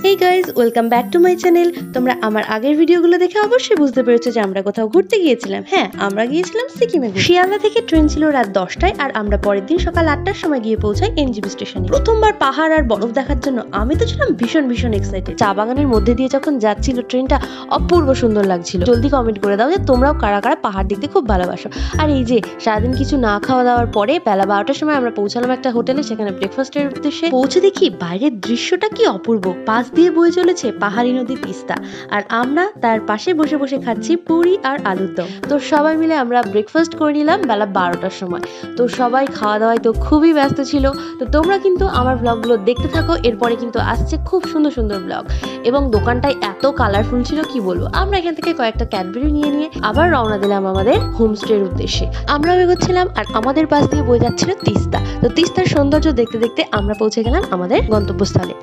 Hey guys, welcome back to my channel. তোমরা আমার আগের ভিডিওগুলো দেখে অবশ্যই বুঝতে পেরেছো যে আমরা কোথাও ঘুরতে গিয়েছিলাম। হ্যাঁ, আমরা গিয়েছিলাম সিকিমে। শিয়ালদা থেকে ট্রেন ছিল রাত 10টায়, আর আমরা পরের দিন সকাল 8টার সময় গিয়ে পৌঁছাই এনজিবি স্টেশনে। প্রথমবার পাহাড় আর বরফ দেখার জন্য আমি তো ছিলাম ভীষণ ভীষণ এক্সাইটেড। চা বাগানের মধ্যে দিয়ে যখন যাচ্ছিল ট্রেনটা, অপূর্ব সুন্দর লাগছিল। জলদি কমেন্ট করে দাও যে তোমরাও কারা কারা পাহাড় দেখতে খুব ভালোবাসো। আর এই যে সারাদিন কিছু না খাওয়া দাওয়ার পরে বেলা 12টার সময় আমরা পৌঁছালাম একটা হোটেলে, সেখানে ব্রেকফাস্টের উদ্দেশ্যে। পৌঁছে দেখি বাইরের দৃশ্যটা কি অপূর্ব। পাশ দিয়ে বয়ে চলেছে পাহাড়ি নদী তিস্তা, আর আমরা তার পাশে বসে বসে খাচ্ছি পুরি আর আলুর দম। তো সবাই মিলে আমরা ব্রেকফাস্ট করে নিলাম বেলা 12টার সময়। তো সবাই খাওয়া দাওয়ায় তো খুবই ব্যস্ত ছিল। তো তোমরা কিন্তু আমার ব্লগগুলো দেখতে থাকো, এরপরে কিন্তু আসছে খুব সুন্দর সুন্দর ব্লগ। এবং দোকানটায় এত কালারফুল ছিল কি বলবো। আমরা এখান থেকে কয়েকটা ক্যাডবেরি নিয়ে আবার রওনা দিলাম আমাদের হোমস্টের উদ্দেশ্যে। আমরা এগোচ্ছিলাম আর আমাদের পাশ দিয়ে বয়ে যাচ্ছিল তিস্তা। তো তিস্তার সৌন্দর্য দেখতে দেখতে আমরা পৌঁছে গেলাম আমাদের গন্তব্যস্থলে।